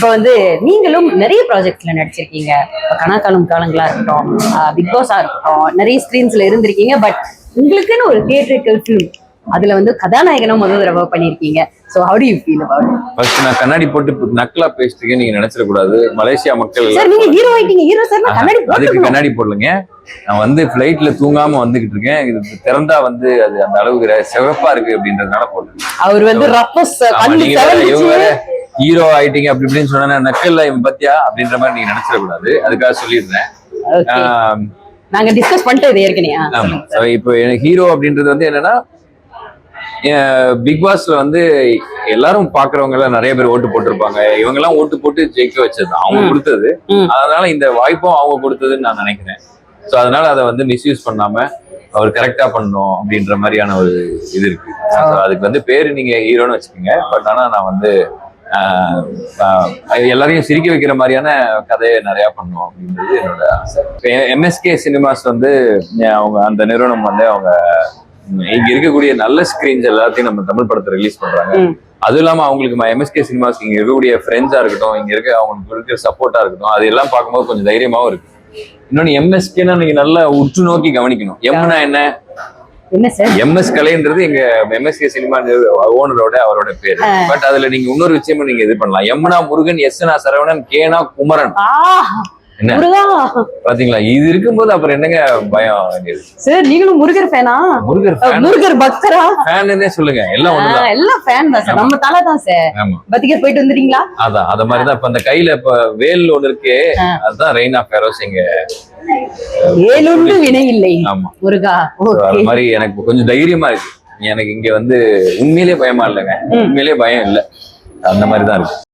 இப்போ வந்து நீங்களும் நிறைய ப்ராஜெக்ட்ஸ்ல நடிச்சிருக்கீங்க. கனாக்காலம் காலங்களா இருக்கட்டும், பிக் பாஸா இருக்கட்டும், நிறைய ஸ்கிரீன்ஸ்ல இருந்திருக்கீங்க. பட் உங்களுக்குன்னு ஒரு தியேட்டரிக்கல் ஃபிலிம் அதுல வந்து கதாநாயகனும் முதல் தடவை பண்ணிருக்கீங்க. So have to you feel about it? First நான் கண்ணாடி போட்டு நக்கலா பேசிட்டு நீங்க நினைச்சிட கூடாது. மலேசியா மக்கள் சார் நீங்க ஹீரோ ஆயிட்டீங்க. ஹீரோ சார் நான் கண்ணாடி அதுக்கு கண்ணாடி போடலங்க. நான் வந்து ஃபிளைட்ல தூங்காம வந்துகிட்டு இருக்கேன். இது திறந்தா வந்து அது அந்த அளவுக்கு சிவப்பா இருக்கு அப்படின்றதுனால போட்டேன். அவர் வந்து ரப்பஸ் கண்ணு செவந்துச்சு. ஹீரோ ஆயிட்டீங்க அப்படி இப்படின்னு சொன்னா நக்கல்ல இவன் பத்தியா அப்படின்ற மாதிரி நீங்க நினைச்சிட கூடாது. அதுக்காக சொல்லிடுறேன். நாங்க டிஸ்கஸ் பண்ணிட்டு இது ஏற்கனவே. இப்போ எனக்கு ஹீரோ அப்படின்றது வந்து என்னன்னா, பிக் பாஸ்ல வந்து எல்லாரும் பாக்குறவங்க எல்லாம் நிறைய பேர் ஓட்டு போட்டிருப்பாங்க. இவங்க எல்லாம் ஓட்டு போட்டு ஜெயிக்க வச்சது அவங்க கொடுத்தது. அதனால இந்த வாய்ப்பும் அவங்க கொடுத்ததுன்னு நான் நினைக்கிறேன். ஸோ அதனால அதை வந்து மிஸ்யூஸ் பண்ணாம அவர் கரெக்டா பண்ணணும் அப்படின்ற மாதிரியான ஒரு இது இருக்கு. அதுக்கு வந்து பேரு நீங்க ஹீரோன்னு வச்சுக்கோங்க. பட் ஆனா நான் வந்து எல்லாரையும் சிரிக்க வைக்கிற மாதிரியான கதையை நிறைய பண்ணுவோம் அப்படின்றது என்னோட ஆசை. எம்எஸ்கே சினிமாஸ் வந்து அவங்க அந்த நிறுவனம் வந்து அவங்க இங்க இருக்கக்கூடிய நல்ல ஸ்கிரீன்ஸ் எல்லாத்தையும் நம்ம தமிழ் படத்தை ரிலீஸ் பண்றாங்க. அதுவும் இல்லாம அவங்களுக்கு எம்எஸ்கே சினிமாஸ் இங்க இருக்கக்கூடிய ஃப்ரெண்ட்ஸா இருக்கட்டும், இங்க இருக்க அவங்களுக்கு இருக்கிற சப்போர்ட்டா இருக்கட்டும், அது எல்லாம் பார்க்கும்போது கொஞ்சம் தைரியமாவும் இருக்கு. இன்னொன்னு எம்எஸ்கேன்னா நீங்க நல்லா உற்று நோக்கி கவனிக்கணும். எம்னா என்ன சார்? எம்எஸ் கலைன்றது எங்க எம்எஸ்கே சினிமா ஓனரோட அவரோட பேரு. பட் அதுல நீங்க இன்னொரு விஷயமும் நீங்க இது பண்ணலாம். எம்னா முருகன், எஸ்னா சரவணன், கேனா குமரன். என்ன பாத்தீங்களா? இது இருக்கும்போது அப்புறம் என்னங்க பயம்? சார் நீங்களும் முருகர் ஃபேனா? முருகர் பக்தரா? ஃபேன்னே சொல்லுங்க. எல்லாம் ஒண்ணுதான். எல்லாம் ஃபேன் தான் சார். நம்ம தல தான் சார். ஆமா. பத்திகர் போயிட்டு வந்துட்டீங்களா? அதான் அத மாதிரி தான். இப்ப அந்த கையில இப்ப வேல் ஒண்ணு இருக்கு. அதுதான் ரெயின் ஆஃப் ஃபெரோஸ். எங்க வேலுண்டு வினை இல்லை. ஆமா முருகா. அது மாதிரி எனக்கு கொஞ்சம் தைரியமா இருக்கு. எனக்கு இங்க வந்து உண்மையிலேயே பயமா இல்லைங்க. உண்மையிலேயே பயம் இல்லை. அந்த மாதிரி தான் இருக்கு.